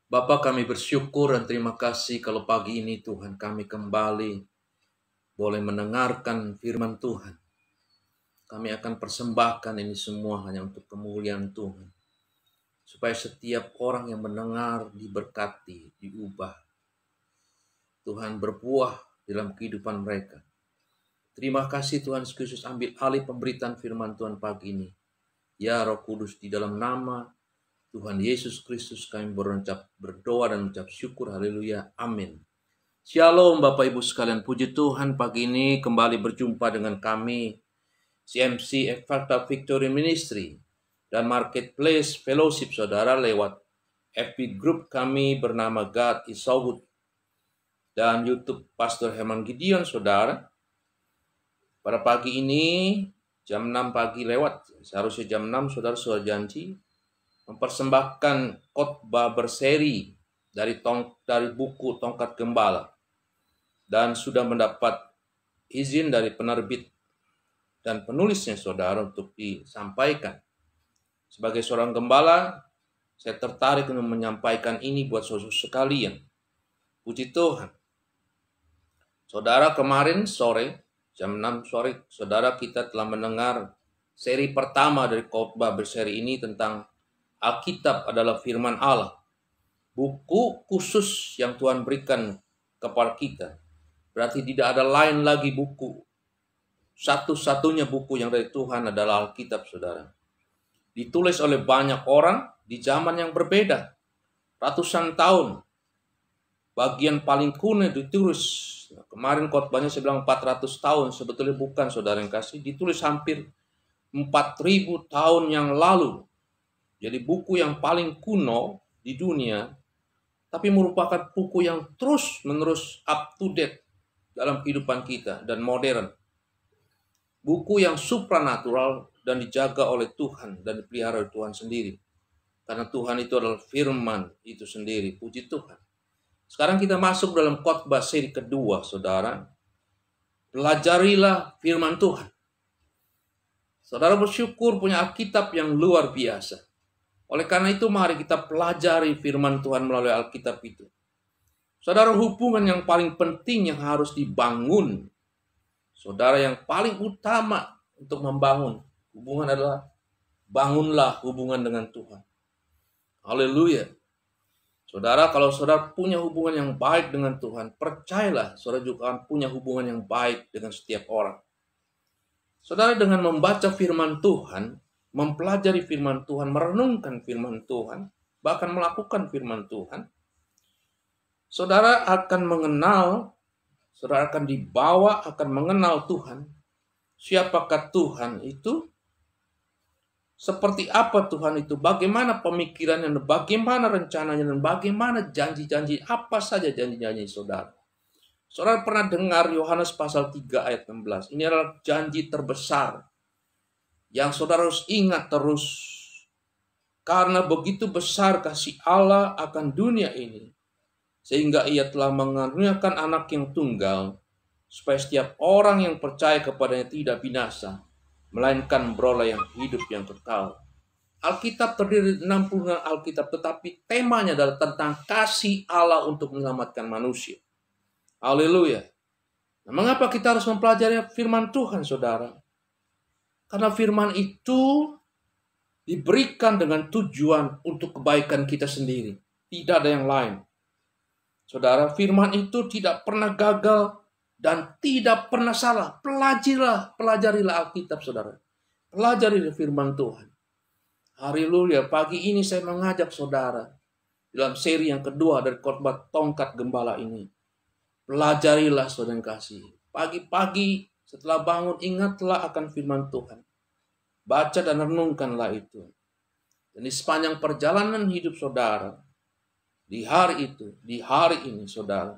Bapa, kami bersyukur dan terima kasih kalau pagi ini Tuhan kami kembali boleh mendengarkan firman Tuhan. Kami akan persembahkan ini semua hanya untuk kemuliaan Tuhan. Supaya setiap orang yang mendengar diberkati, diubah. Tuhan berbuah dalam kehidupan mereka. Terima kasih Tuhan Yesus Kristus, ambil alih pemberitaan firman Tuhan pagi ini. Ya Roh Kudus, di dalam nama Tuhan Yesus Kristus kami berdoa dan mengucap syukur. Haleluya. Amin. Shalom Bapak Ibu sekalian, puji Tuhan pagi ini kembali berjumpa dengan kami CMC Effatah Victory Ministry dan Marketplace Fellowship saudara lewat FB Group kami bernama God is So Good dan YouTube Pastor Herman Gideon saudara. Pada pagi ini jam 6 pagi lewat, seharusnya jam 6 saudara sudah janji mempersembahkan khotbah berseri dari buku Tongkat Gembala. Dan sudah mendapat izin dari penerbit dan penulisnya saudara untuk disampaikan. Sebagai seorang gembala, saya tertarik untuk menyampaikan ini buat saudara sekalian. Puji Tuhan. Saudara, kemarin sore, jam 6 sore, saudara kita telah mendengar seri pertama dari khotbah berseri ini tentang Alkitab adalah firman Allah. Buku khusus yang Tuhan berikan kepada kita. Berarti tidak ada lain lagi buku. Satu-satunya buku yang dari Tuhan adalah Alkitab, saudara. Ditulis oleh banyak orang di zaman yang berbeda. Ratusan tahun. Bagian paling kuno ditulis. Kemarin khotbahnya saya bilang 400 tahun. Sebetulnya bukan, saudara yang kasih. Ditulis hampir 4000 tahun yang lalu. Jadi buku yang paling kuno di dunia. Tapi merupakan buku yang terus-menerus up to date dalam kehidupan kita dan modern. Buku yang supranatural dan dijaga oleh Tuhan dan dipelihara oleh Tuhan sendiri. Karena Tuhan itu adalah firman itu sendiri. Puji Tuhan. Sekarang kita masuk dalam khotbah seri kedua, saudara. Pelajarilah firman Tuhan. Saudara bersyukur punya Alkitab yang luar biasa. Oleh karena itu mari kita pelajari firman Tuhan melalui Alkitab itu. Saudara, hubungan yang paling penting yang harus dibangun, saudara, yang paling utama untuk membangun hubungan adalah bangunlah hubungan dengan Tuhan. Haleluya. Saudara, kalau saudara punya hubungan yang baik dengan Tuhan, percayalah saudara juga akan punya hubungan yang baik dengan setiap orang. Saudara, dengan membaca firman Tuhan, mempelajari firman Tuhan, merenungkan firman Tuhan, bahkan melakukan firman Tuhan, saudara akan mengenal, saudara akan dibawa, akan mengenal Tuhan. Siapakah Tuhan itu? Seperti apa Tuhan itu? Bagaimana pemikirannya, bagaimana rencananya, dan bagaimana janji-janji, apa saja janji-janji saudara. Saudara pernah dengar Yohanes pasal 3 ayat 16. Ini adalah janji terbesar yang saudara harus ingat terus. Karena begitu besar kasih Allah akan dunia ini, sehingga ia telah mengaruniakan anak yang tunggal, supaya setiap orang yang percaya kepadanya tidak binasa, melainkan beroleh yang hidup yang kekal. Alkitab terdiri dari 60 Alkitab, tetapi temanya adalah tentang kasih Allah untuk menyelamatkan manusia. Haleluya. Nah, mengapa kita harus mempelajari firman Tuhan, saudara? Karena firman itu diberikan dengan tujuan untuk kebaikan kita sendiri. Tidak ada yang lain. Saudara, firman itu tidak pernah gagal dan tidak pernah salah. Pelajarilah Alkitab, saudara. Pelajarilah firman Tuhan. Haleluya, pagi ini saya mengajak saudara dalam seri yang kedua dari khotbah Tongkat Gembala ini. Pelajarilah saudara yang kasih. Pagi-pagi setelah bangun, ingatlah akan firman Tuhan. Baca dan renungkanlah itu. Dan di sepanjang perjalanan hidup saudara, di hari itu, di hari ini saudara,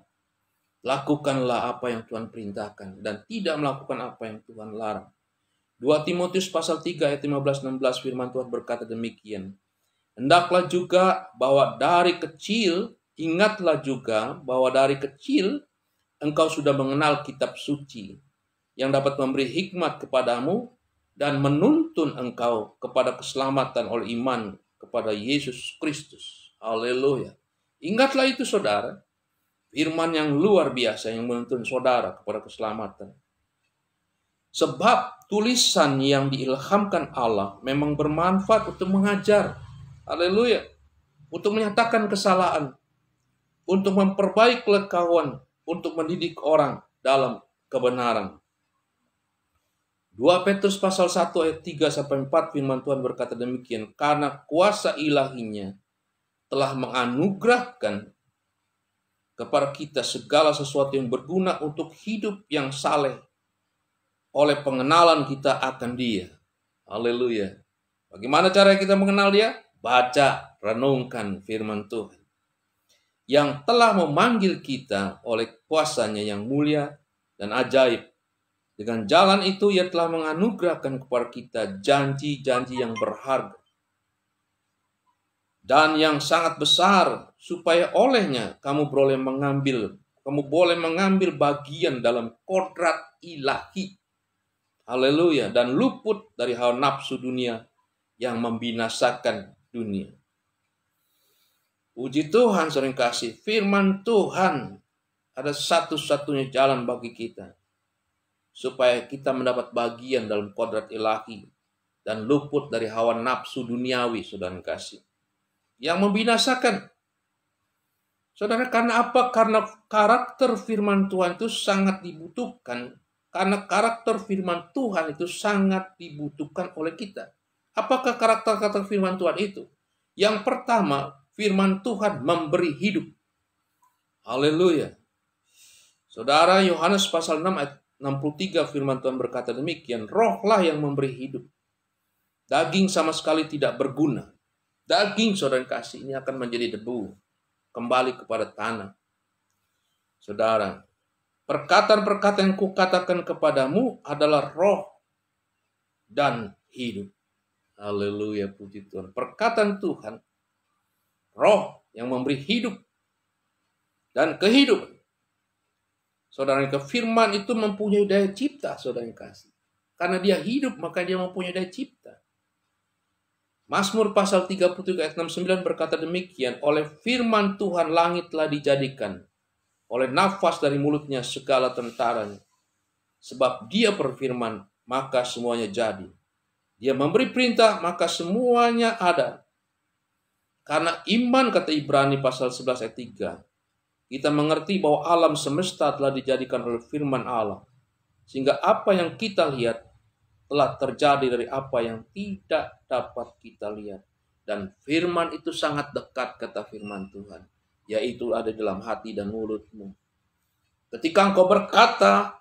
lakukanlah apa yang Tuhan perintahkan dan tidak melakukan apa yang Tuhan larang. 2 Timotius pasal 3 ayat 15-16 firman Tuhan berkata demikian. Hendaklah juga bahwa dari kecil, ingatlah juga bahwa dari kecil engkau sudah mengenal kitab suci yang dapat memberi hikmat kepadamu dan menuntun engkau kepada keselamatan oleh iman kepada Yesus Kristus. Haleluya. Ingatlah itu saudara, firman yang luar biasa yang menuntun saudara kepada keselamatan. Sebab tulisan yang diilhamkan Allah memang bermanfaat untuk mengajar, haleluya, untuk menyatakan kesalahan, untuk memperbaiki kelekawan, untuk mendidik orang dalam kebenaran. 2 Petrus pasal 1 ayat 3-4 firman Tuhan berkata demikian, karena kuasa ilahinya telah menganugerahkan kepada kita segala sesuatu yang berguna untuk hidup yang saleh oleh pengenalan kita akan Dia. Haleluya. Bagaimana cara kita mengenal Dia? Baca, renungkan firman Tuhan yang telah memanggil kita oleh kuasa-Nya yang mulia dan ajaib. Dengan jalan itu Ia telah menganugerahkan kepada kita janji-janji yang berharga dan yang sangat besar, supaya olehnya kamu boleh mengambil bagian dalam kodrat ilahi. Haleluya. Dan luput dari hawa nafsu dunia yang membinasakan dunia. Puji Tuhan, saudara kasih, firman Tuhan ada satu-satunya jalan bagi kita supaya kita mendapat bagian dalam kodrat ilahi dan luput dari hawa nafsu duniawi, saudara kasih, yang membinasakan. Saudara, karena apa? Karena karakter firman Tuhan itu sangat dibutuhkan. Karena karakter firman Tuhan itu sangat dibutuhkan oleh kita. Apakah karakter firman Tuhan itu? Yang pertama, firman Tuhan memberi hidup. Haleluya. Saudara, Yohanes pasal 6 ayat 63 firman Tuhan berkata demikian, rohlah yang memberi hidup. Daging sama sekali tidak berguna. Daging, saudara kasih, ini akan menjadi debu, kembali kepada tanah. Saudara, perkataan-perkataan yang kukatakan kepadamu adalah roh dan hidup. Haleluya, puji Tuhan. Perkataan Tuhan, roh yang memberi hidup dan kehidupan. Saudara, firman itu mempunyai daya cipta, saudara kasih. Karena dia hidup, maka dia mempunyai daya cipta. Mazmur pasal 33 ayat 69 berkata demikian, oleh firman Tuhan langit telah dijadikan, oleh nafas dari mulutnya segala tentaranya. Sebab dia berfirman, maka semuanya jadi. Dia memberi perintah, maka semuanya ada. Karena iman, kata Ibrani pasal 11 ayat 3, kita mengerti bahwa alam semesta telah dijadikan oleh firman Allah. Sehingga apa yang kita lihat telah terjadi dari apa yang tidak dapat kita lihat. Dan firman itu sangat dekat, kata firman Tuhan, yaitu ada dalam hati dan mulutmu. Ketika engkau berkata,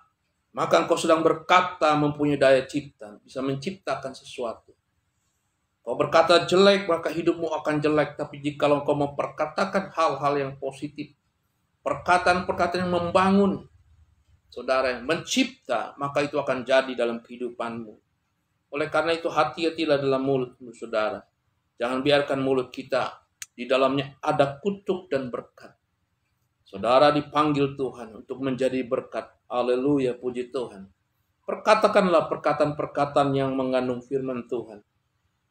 maka engkau sedang berkata mempunyai daya cipta, bisa menciptakan sesuatu. Kau berkata jelek, maka hidupmu akan jelek. Tapi jika engkau memperkatakan hal-hal yang positif, perkataan-perkataan yang membangun, saudara, yang mencipta, maka itu akan jadi dalam kehidupanmu. Oleh karena itu, hati-hatilah dalam mulutmu, saudara. Jangan biarkan mulut kita di dalamnya ada kutuk dan berkat. Saudara dipanggil Tuhan untuk menjadi berkat. Haleluya, puji Tuhan. Perkatakanlah perkataan-perkataan yang mengandung firman Tuhan,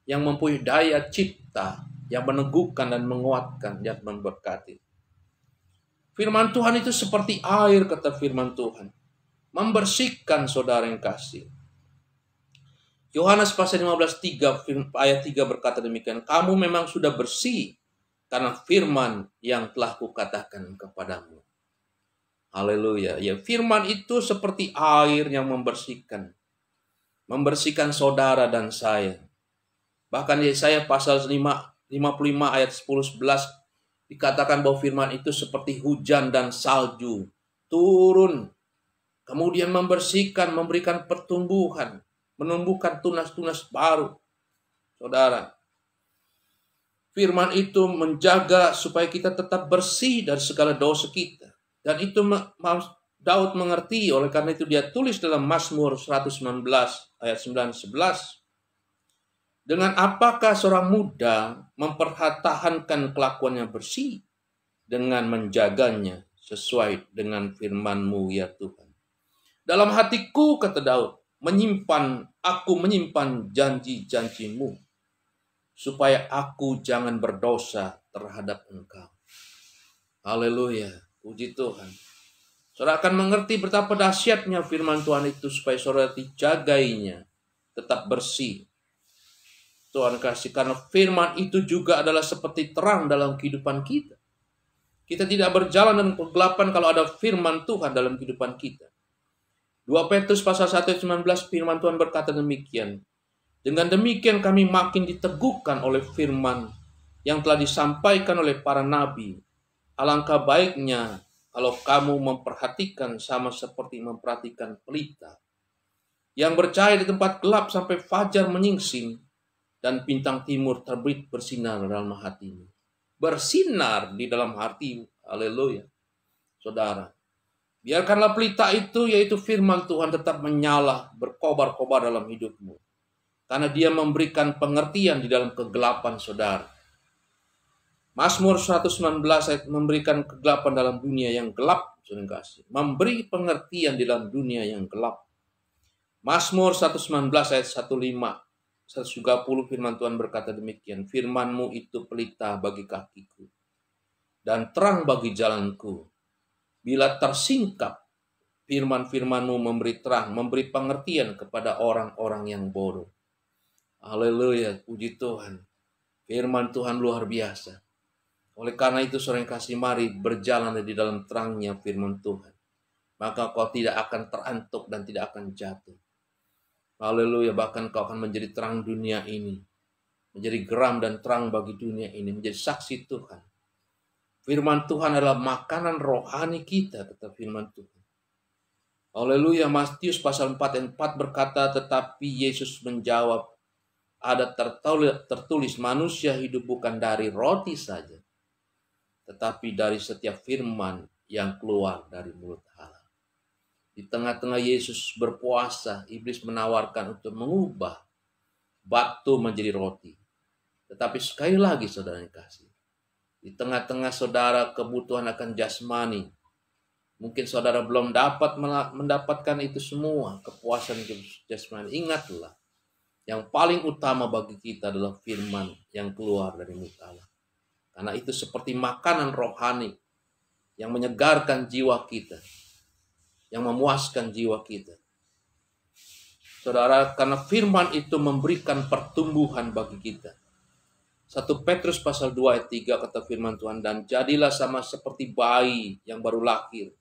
yang mempunyai daya cipta, yang meneguhkan dan menguatkan, dan memberkati. Firman Tuhan itu seperti air, kata firman Tuhan, membersihkan, saudara yang kasih. Yohanes pasal 15 ayat 3 berkata demikian, kamu memang sudah bersih karena firman yang telah kukatakan kepadamu. Haleluya. Ya, firman itu seperti air yang membersihkan. Membersihkan saudara dan saya. Bahkan Yesaya pasal 55 ayat 10-11 dikatakan bahwa firman itu seperti hujan dan salju turun, kemudian membersihkan, memberikan pertumbuhan, menumbuhkan tunas-tunas baru. Saudara, firman itu menjaga supaya kita tetap bersih dari segala dosa kita. Dan itu Daud mengerti, oleh karena itu dia tulis dalam Mazmur 119 ayat 9-11. Dengan apakah seorang muda mempertahankan kelakuannya bersih? Dengan menjaganya sesuai dengan firman-Mu, ya Tuhan. Dalam hatiku, kata Daud, aku menyimpan janji-janji-Mu, supaya aku jangan berdosa terhadap Engkau. Haleluya. Puji Tuhan. Saudara akan mengerti betapa dahsyatnya firman Tuhan itu supaya saudara dijagainya tetap bersih. Tuhan kasih, karena firman itu juga adalah seperti terang dalam kehidupan kita. Kita tidak berjalan dalam kegelapan kalau ada firman Tuhan dalam kehidupan kita. 2 Petrus pasal 1 ayat 19 firman Tuhan berkata demikian. Dengan demikian kami makin diteguhkan oleh firman yang telah disampaikan oleh para nabi. Alangkah baiknya kalau kamu memperhatikan sama seperti memperhatikan pelita yang bercahaya di tempat gelap sampai fajar menyingsing dan bintang timur terbit bersinar dalam hatimu. Bersinar di dalam hatimu. Haleluya. Saudara, biarkanlah pelita itu, yaitu firman Tuhan, tetap menyala, berkobar-kobar dalam hidupmu. Karena dia memberikan pengertian di dalam kegelapan saudara. Mazmur 119 ayat memberikan kegelapan dalam dunia yang gelap. Saudara kasih, memberi pengertian di dalam dunia yang gelap. Mazmur 119 ayat 130 firman Tuhan berkata demikian. Firman-Mu itu pelita bagi kakiku dan terang bagi jalanku. Bila tersingkap, firman-firman-Mu memberi terang, memberi pengertian kepada orang-orang yang bodoh. Haleluya, puji Tuhan. Firman Tuhan luar biasa. Oleh karena itu, saudara yang kasih, mari berjalan di dalam terangnya firman Tuhan. Maka kau tidak akan terantuk dan tidak akan jatuh. Haleluya, bahkan kau akan menjadi terang dunia ini. Menjadi geram dan terang bagi dunia ini. Menjadi saksi Tuhan. Firman Tuhan adalah makanan rohani kita, kata firman Tuhan. Haleluya, Matius pasal 4 ayat 4 berkata, tetapi Yesus menjawab, ada tertulis manusia hidup bukan dari roti saja, tetapi dari setiap firman yang keluar dari mulut Allah. Di tengah-tengah Yesus berpuasa, iblis menawarkan untuk mengubah batu menjadi roti. Tetapi sekali lagi saudara yang kasih, di tengah-tengah saudara kebutuhan akan jasmani, mungkin saudara belum dapat mendapatkan itu semua, kepuasan jasmani. Ingatlah, yang paling utama bagi kita adalah firman yang keluar dari mulut Allah. Karena itu seperti makanan rohani yang menyegarkan jiwa kita, yang memuaskan jiwa kita. Saudara, karena firman itu memberikan pertumbuhan bagi kita. 1 Petrus pasal 2 ayat 3 kata firman Tuhan, dan jadilah sama seperti bayi yang baru lahir,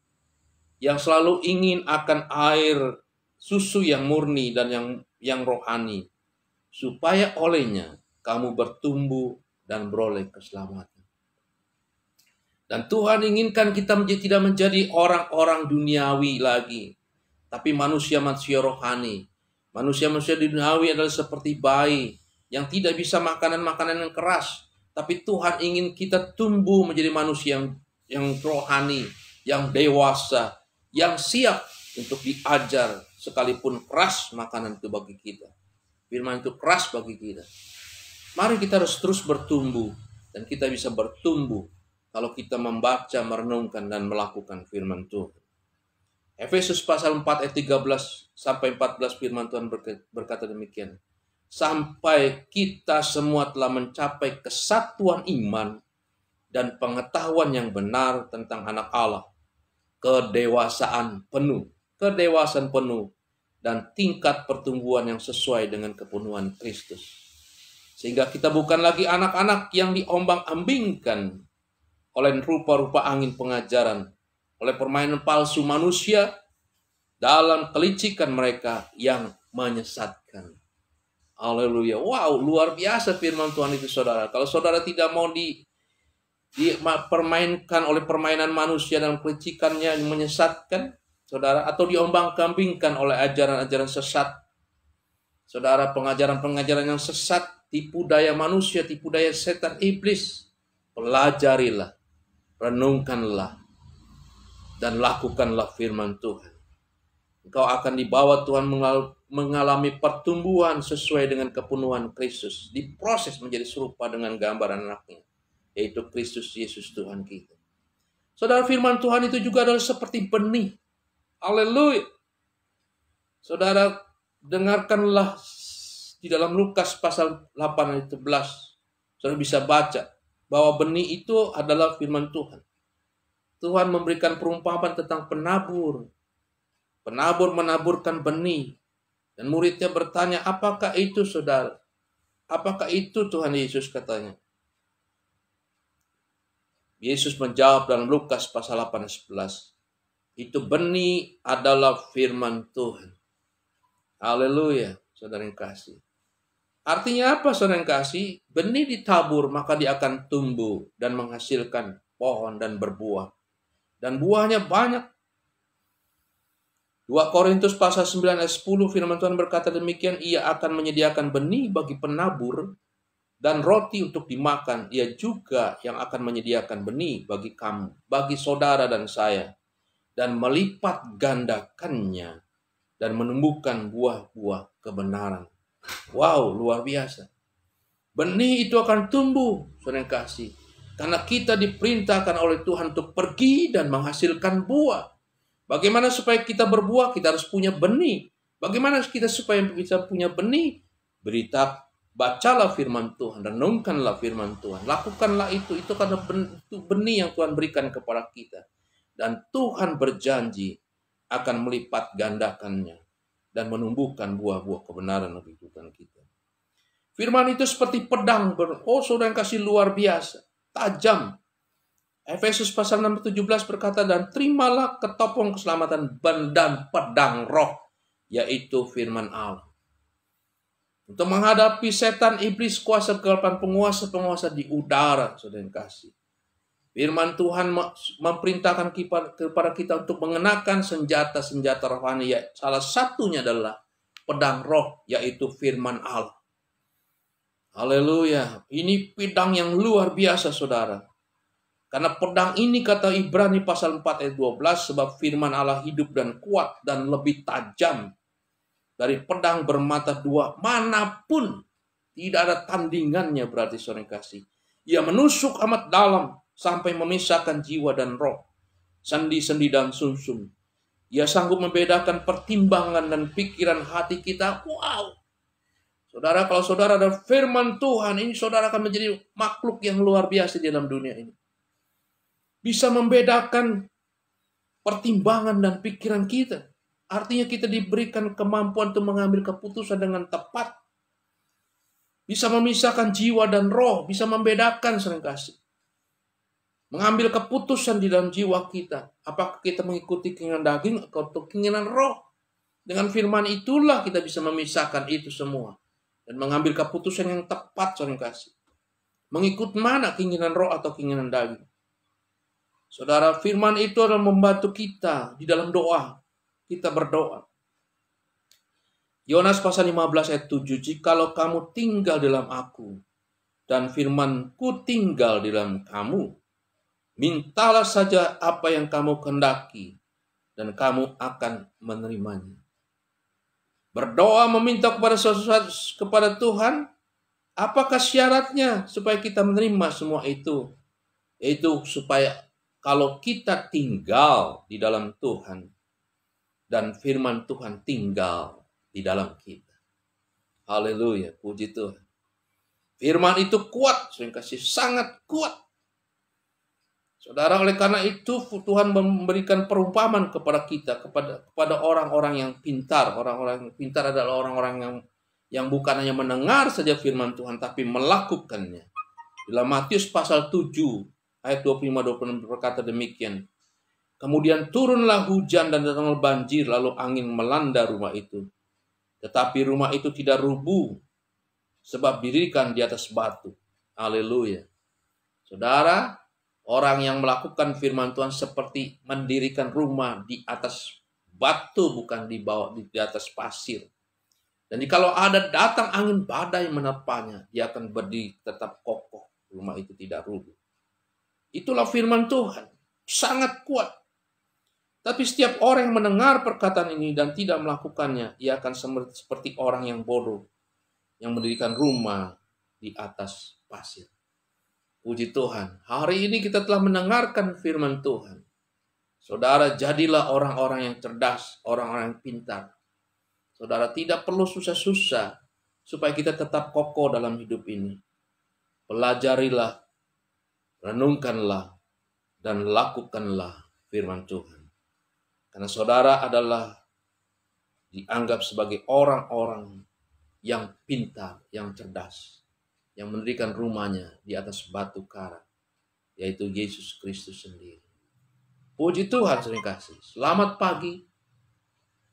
yang selalu ingin akan air susu yang murni dan yang rohani, supaya olehnya kamu bertumbuh dan beroleh keselamatan. Dan Tuhan inginkan kita tidak menjadi orang-orang duniawi lagi, tapi manusia-manusia rohani. Manusia-manusia duniawi adalah seperti bayi yang tidak bisa makanan-makanan yang keras, tapi Tuhan ingin kita tumbuh menjadi manusia yang rohani, yang dewasa, yang siap untuk diajar sekalipun keras makanan itu bagi kita. Firman itu keras bagi kita. Mari kita harus terus bertumbuh, dan kita bisa bertumbuh kalau kita membaca, merenungkan, dan melakukan firman Tuhan. Efesus pasal 4 ayat 13 sampai 14 firman Tuhan berkata demikian. Sampai kita semua telah mencapai kesatuan iman dan pengetahuan yang benar tentang anak Allah. Kedewasaan penuh dan tingkat pertumbuhan yang sesuai dengan kepenuhan Kristus. Sehingga kita bukan lagi anak-anak yang diombang-ambingkan oleh rupa-rupa angin pengajaran, oleh permainan palsu manusia dalam kelicikan mereka yang menyesatkan. Haleluya. Wow, luar biasa firman Tuhan itu saudara. Kalau saudara tidak mau dipermainkan oleh permainan manusia dalam kelicikannya yang menyesatkan, saudara, atau diombang-ambingkan oleh ajaran-ajaran sesat, saudara, pengajaran-pengajaran yang sesat, tipu daya manusia, tipu daya setan iblis, pelajarilah, renungkanlah, dan lakukanlah firman Tuhan. Engkau akan dibawa Tuhan mengalami pertumbuhan sesuai dengan kepenuhan Kristus, diproses menjadi serupa dengan gambaran anaknya, yaitu Kristus Yesus Tuhan kita. Saudara, firman Tuhan itu juga adalah seperti benih. Haleluya. Saudara, dengarkanlah di dalam Lukas pasal 8 ayat 11. Saudara bisa baca bahwa benih itu adalah firman Tuhan. Tuhan memberikan perumpamaan tentang penabur. Penabur menaburkan benih. Dan muridnya bertanya, apakah itu saudara? Apakah itu Tuhan Yesus katanya? Yesus menjawab dalam Lukas pasal 8:11. Itu benih adalah firman Tuhan. Haleluya, saudara yang kasih. Artinya apa saudara yang kasih? Benih ditabur maka dia akan tumbuh dan menghasilkan pohon dan berbuah. Dan buahnya banyak. 2 Korintus pasal 9 ayat 10 firman Tuhan berkata demikian, ia akan menyediakan benih bagi penabur dan roti untuk dimakan. Ia juga yang akan menyediakan benih bagi kamu, bagi saudara dan saya, dan melipat gandakannya dan menumbuhkan buah-buah kebenaran. Wow, luar biasa. Benih itu akan tumbuh, saudara yang kasih. Karena kita diperintahkan oleh Tuhan untuk pergi dan menghasilkan buah. Bagaimana supaya kita berbuah? Kita harus punya benih. Bagaimana kita supaya bisa punya benih? Bacalah firman Tuhan, renungkanlah firman Tuhan. Lakukanlah itu karena benih yang Tuhan berikan kepada kita. Dan Tuhan berjanji akan melipat gandakannya dan menumbuhkan buah-buah kebenaran bagi kehidupan kita. Firman itu seperti pedang, saudara yang kasih luar biasa, tajam. Efesus pasal 6:17 berkata, dan terimalah ketopong keselamatan dan pedang roh, yaitu firman Allah. Untuk menghadapi setan, iblis, kuasa kegelapan, penguasa-penguasa di udara, saudara yang kasih. Firman Tuhan memerintahkan kepada kita untuk mengenakan senjata-senjata rohani. Salah satunya adalah pedang roh, yaitu firman Allah. Haleluya. Ini pedang yang luar biasa, saudara. Karena pedang ini kata Ibrani pasal 4 ayat 12, sebab firman Allah hidup dan kuat dan lebih tajam dari pedang bermata dua manapun. Tidak ada tandingannya berarti saudara yang kasih. Ia menusuk amat dalam sampai memisahkan jiwa dan roh, sendi-sendi dan sumsum. Ia sanggup membedakan pertimbangan dan pikiran hati kita. Wow. Saudara, kalau saudara ada firman Tuhan, ini saudara akan menjadi makhluk yang luar biasa di dalam dunia ini. Bisa membedakan pertimbangan dan pikiran kita. Artinya kita diberikan kemampuan untuk mengambil keputusan dengan tepat. Bisa memisahkan jiwa dan roh. Bisa membedakan seringkali. Mengambil keputusan di dalam jiwa kita. Apakah kita mengikuti keinginan daging atau keinginan roh. Dengan firman itulah kita bisa memisahkan itu semua. Dan mengambil keputusan yang tepat seringkali. Mengikut mana keinginan roh atau keinginan daging. Saudara, firman itu adalah membantu kita di dalam doa. Kita berdoa. Yohanes pasal 15 ayat 7. Jikalau kamu tinggal dalam aku, dan firmanku tinggal di dalam kamu, mintalah saja apa yang kamu kehendaki, dan kamu akan menerimanya. Berdoa meminta kepada sesuatu kepada Tuhan, apakah syaratnya supaya kita menerima semua itu? Yaitu supaya kalau kita tinggal di dalam Tuhan dan firman Tuhan tinggal di dalam kita. Haleluya, puji Tuhan. Firman itu kuat, saya kasih sangat kuat. Saudara, oleh karena itu Tuhan memberikan perumpamaan kepada kita, kepada orang-orang yang pintar. Orang-orang yang pintar adalah orang-orang yang bukan hanya mendengar saja firman Tuhan, tapi melakukannya. Dalam Matius pasal 7, ayat 25-26 berkata demikian. Kemudian turunlah hujan dan datanglah banjir, lalu angin melanda rumah itu. Tetapi rumah itu tidak rubuh, sebab didirikan di atas batu. Haleluya. Saudara, orang yang melakukan firman Tuhan seperti mendirikan rumah di atas batu, bukan di atas pasir. Dan kalau ada datang angin badai menerpanya, dia akan berdiri tetap kokoh. Rumah itu tidak rubuh. Itulah firman Tuhan. Sangat kuat. Tapi setiap orang yang mendengar perkataan ini dan tidak melakukannya, ia akan seperti orang yang bodoh. Yang mendirikan rumah di atas pasir. Puji Tuhan. Hari ini kita telah mendengarkan firman Tuhan. Saudara, jadilah orang-orang yang cerdas. Orang-orang yang pintar. Saudara, tidak perlu susah-susah. Supaya kita tetap kokoh dalam hidup ini. Pelajarilah. Renungkanlah dan lakukanlah firman Tuhan. Karena saudara adalah dianggap sebagai orang-orang yang pintar, yang cerdas, yang mendirikan rumahnya di atas batu karang, yaitu Yesus Kristus sendiri. Puji Tuhan, saudara kasih. Selamat pagi.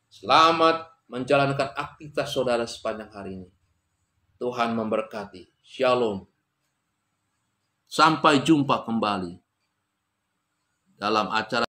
Selamat menjalankan aktivitas saudara sepanjang hari ini. Tuhan memberkati. Shalom. Sampai jumpa kembali dalam acara